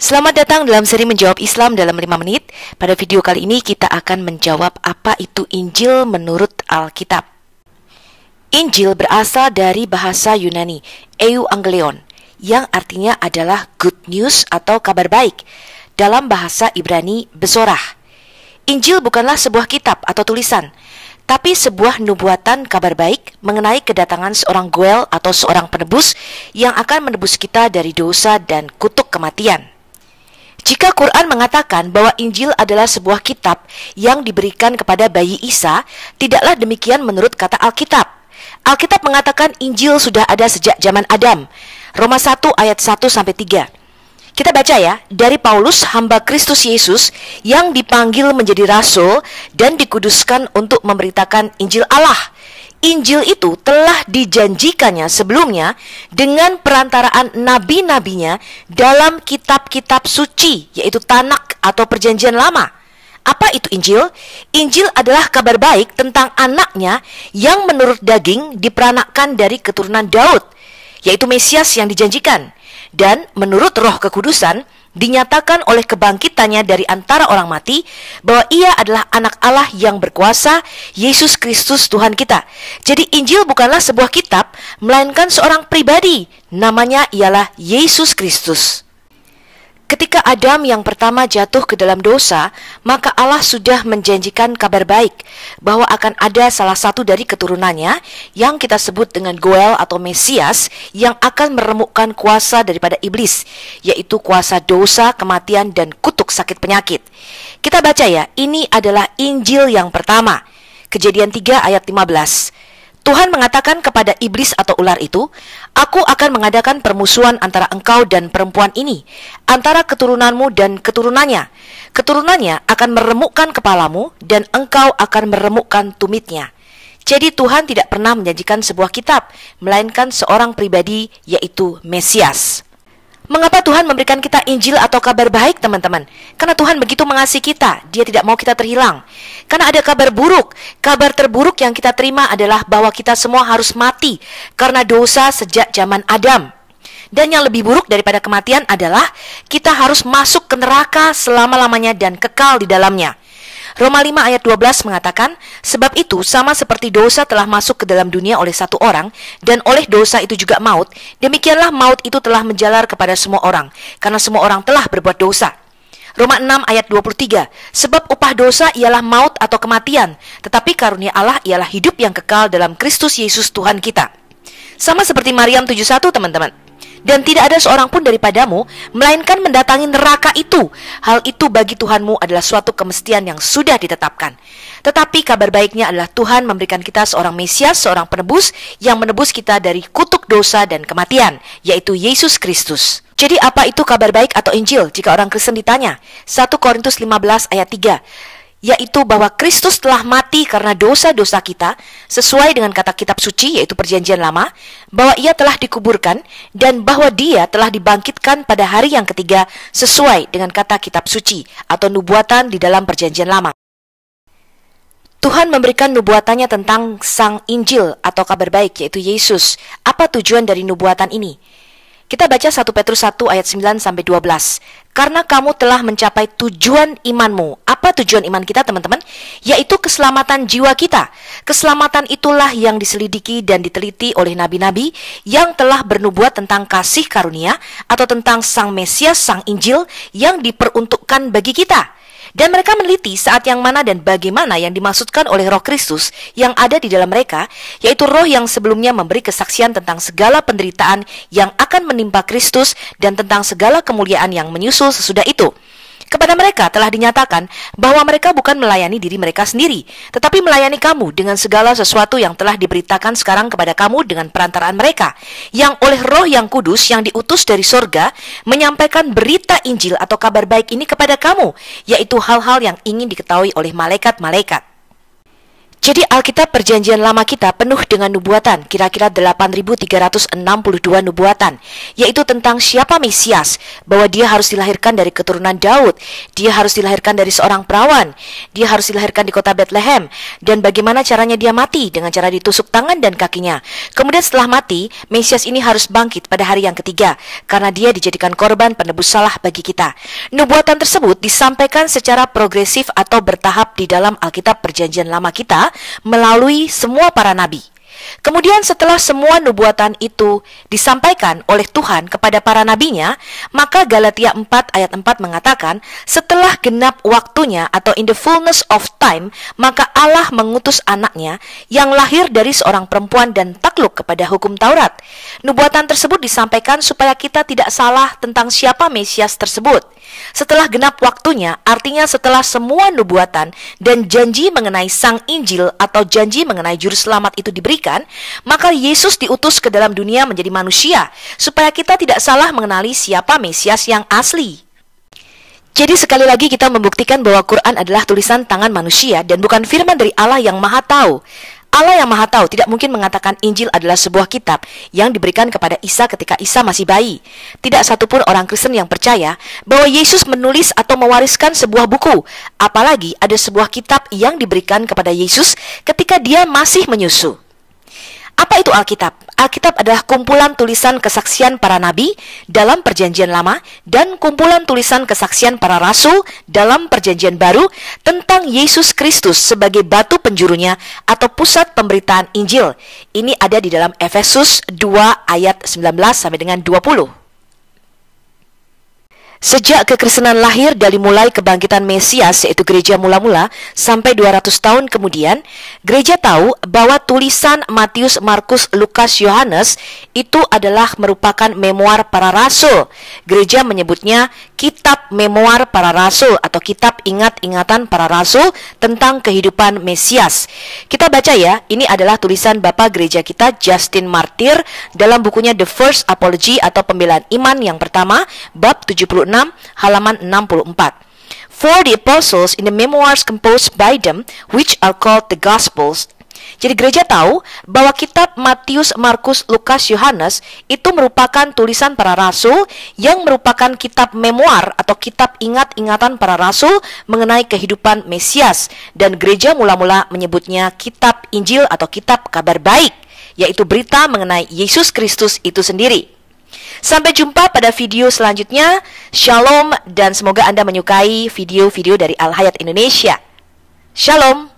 Selamat datang dalam seri Menjawab Islam dalam 5 menit. Pada video kali ini kita akan menjawab apa itu Injil menurut Alkitab. Injil berasal dari bahasa Yunani, Euangelion, yang artinya adalah good news atau kabar baik. Dalam bahasa Ibrani, besorah. Injil bukanlah sebuah kitab atau tulisan, tapi sebuah nubuatan kabar baik mengenai kedatangan seorang Goel atau seorang penebus yang akan menebus kita dari dosa dan kutuk kematian. Jika Quran mengatakan bahwa Injil adalah sebuah kitab yang diberikan kepada bayi Isa, tidaklah demikian menurut kata Alkitab. Alkitab mengatakan Injil sudah ada sejak zaman Adam. Roma 1 ayat 1-3. Kita baca ya, dari Paulus, hamba Kristus Yesus yang dipanggil menjadi rasul dan dikuduskan untuk memberitakan Injil Allah. Injil itu telah dijanjikannya sebelumnya dengan perantaraan nabi-nabinya dalam kitab-kitab suci, yaitu Tanakh atau Perjanjian Lama. Apa itu Injil? Injil adalah kabar baik tentang anaknya yang menurut daging diperanakkan dari keturunan Daud, yaitu Mesias yang dijanjikan. Dan menurut Roh Kekudusan, dinyatakan oleh kebangkitannya dari antara orang mati bahwa ia adalah anak Allah yang berkuasa, Yesus Kristus Tuhan kita. Jadi Injil bukanlah sebuah kitab, melainkan seorang pribadi. Namanya ialah Yesus Kristus. Ketika Adam yang pertama jatuh ke dalam dosa, maka Allah sudah menjanjikan kabar baik bahwa akan ada salah satu dari keturunannya yang kita sebut dengan Goel atau Mesias yang akan meremukkan kuasa daripada iblis, yaitu kuasa dosa, kematian, dan kutuk sakit penyakit. Kita baca ya, ini adalah Injil yang pertama. Kejadian 3 ayat 15. Tuhan mengatakan kepada iblis atau ular itu, "Aku akan mengadakan permusuhan antara engkau dan perempuan ini, antara keturunanmu dan keturunannya. Keturunannya akan meremukkan kepalamu, dan engkau akan meremukkan tumitnya." Jadi Tuhan tidak pernah menjanjikan sebuah kitab, melainkan seorang pribadi, yaitu Mesias. Mengapa Tuhan memberikan kita Injil atau kabar baik, teman-teman? Karena Tuhan begitu mengasihi kita, Dia tidak mau kita terhilang. Karena ada kabar buruk. Kabar terburuk yang kita terima adalah bahwa kita semua harus mati karena dosa sejak zaman Adam. Dan yang lebih buruk daripada kematian adalah kita harus masuk ke neraka selama-lamanya dan kekal di dalamnya. Roma 5 ayat 12 mengatakan, "Sebab itu sama seperti dosa telah masuk ke dalam dunia oleh satu orang, dan oleh dosa itu juga maut, demikianlah maut itu telah menjalar kepada semua orang, karena semua orang telah berbuat dosa." Roma 6 ayat 23, "Sebab upah dosa ialah maut atau kematian, tetapi karunia Allah ialah hidup yang kekal dalam Kristus Yesus Tuhan kita." Sama seperti Maryam 71, teman-teman. "Dan tidak ada seorang pun daripadamu, melainkan mendatangi neraka itu. Hal itu bagi Tuhanmu adalah suatu kemestian yang sudah ditetapkan." Tetapi kabar baiknya adalah Tuhan memberikan kita seorang Mesias, seorang penebus yang menebus kita dari kutuk dosa dan kematian, yaitu Yesus Kristus. Jadi apa itu kabar baik atau Injil jika orang Kristen ditanya? 1 Korintus 15 ayat 3, yaitu bahwa Kristus telah mati karena dosa-dosa kita sesuai dengan kata kitab suci, yaitu Perjanjian Lama, bahwa ia telah dikuburkan, dan bahwa dia telah dibangkitkan pada hari yang ketiga sesuai dengan kata kitab suci atau nubuatan di dalam Perjanjian Lama. Tuhan memberikan nubuatannya tentang Sang Injil atau kabar baik, yaitu Yesus. Apa tujuan dari nubuatan ini? Kita baca 1 Petrus 1 ayat 9-12. "Karena kamu telah mencapai tujuan imanmu." Apa tujuan iman kita, teman-teman? Yaitu keselamatan jiwa kita. Keselamatan itulah yang diselidiki dan diteliti oleh nabi-nabi yang telah bernubuat tentang kasih karunia atau tentang Sang Mesias, Sang Injil yang diperuntukkan bagi kita. Dan mereka meneliti saat yang mana dan bagaimana yang dimaksudkan oleh Roh Kristus yang ada di dalam mereka, yaitu Roh yang sebelumnya memberi kesaksian tentang segala penderitaan yang akan menimpa Kristus dan tentang segala kemuliaan yang menyusul sesudah itu. Kepada mereka telah dinyatakan bahwa mereka bukan melayani diri mereka sendiri, tetapi melayani kamu dengan segala sesuatu yang telah diberitakan sekarang kepada kamu dengan perantaraan mereka, yang oleh Roh yang kudus yang diutus dari sorga, menyampaikan berita Injil atau kabar baik ini kepada kamu, yaitu hal-hal yang ingin diketahui oleh malaikat-malaikat. Jadi Alkitab Perjanjian Lama kita penuh dengan nubuatan, kira-kira 8.362 nubuatan, yaitu tentang siapa Mesias, bahwa dia harus dilahirkan dari keturunan Daud, dia harus dilahirkan dari seorang perawan, dia harus dilahirkan di kota Bethlehem, dan bagaimana caranya dia mati, dengan cara ditusuk tangan dan kakinya. Kemudian setelah mati, Mesias ini harus bangkit pada hari yang ketiga, karena dia dijadikan korban penebus salah bagi kita. Nubuatan tersebut disampaikan secara progresif atau bertahap di dalam Alkitab Perjanjian Lama kita, melalui semua para nabi. Kemudian setelah semua nubuatan itu disampaikan oleh Tuhan kepada para nabinya, maka Galatia 4 ayat 4 mengatakan, setelah genap waktunya atau in the fullness of time, maka Allah mengutus anaknya yang lahir dari seorang perempuan dan takluk kepada hukum Taurat. Nubuatan tersebut disampaikan supaya kita tidak salah tentang siapa Mesias tersebut. Setelah genap waktunya, artinya setelah semua nubuatan dan janji mengenai Sang Injil atau janji mengenai Juru Selamat itu diberikan, maka Yesus diutus ke dalam dunia menjadi manusia, supaya kita tidak salah mengenali siapa Mesias yang asli. Jadi sekali lagi kita membuktikan bahwa Quran adalah tulisan tangan manusia dan bukan firman dari Allah yang Maha Tahu. Allah yang Maha Tahu tidak mungkin mengatakan Injil adalah sebuah kitab yang diberikan kepada Isa ketika Isa masih bayi. Tidak satupun orang Kristen yang percaya bahwa Yesus menulis atau mewariskan sebuah buku, apalagi ada sebuah kitab yang diberikan kepada Yesus ketika dia masih menyusu. Apa itu Alkitab? Alkitab adalah kumpulan tulisan kesaksian para nabi dalam Perjanjian Lama dan kumpulan tulisan kesaksian para rasul dalam Perjanjian Baru tentang Yesus Kristus sebagai batu penjurunya atau pusat pemberitaan Injil. Ini ada di dalam Efesus 2 ayat 19 sampai dengan 20. Sejak kekristenan lahir dari mulai kebangkitan Mesias yaitu gereja mula-mula sampai 200 tahun kemudian, gereja tahu bahwa tulisan Matius, Markus, Lukas, Yohanes itu adalah merupakan memoir para rasul. Gereja menyebutnya kitab memoir para rasul atau kitab ingat-ingatan para rasul tentang kehidupan Mesias. Kita baca ya, ini adalah tulisan Bapak gereja kita Justin Martyr dalam bukunya The First Apology atau Pembelaan Iman yang pertama, bab 76 halaman 64. For the apostles in the memoirs composed by them, which are called the Gospels. Jadi gereja tahu bahwa kitab Matius, Markus, Lukas, Yohanes itu merupakan tulisan para rasul yang merupakan kitab memoir atau kitab ingat-ingatan para rasul mengenai kehidupan Mesias, dan gereja mula-mula menyebutnya kitab Injil atau kitab kabar baik, yaitu berita mengenai Yesus Kristus itu sendiri. Sampai jumpa pada video selanjutnya. Shalom dan semoga Anda menyukai video-video dari Al Hayat Indonesia. Shalom.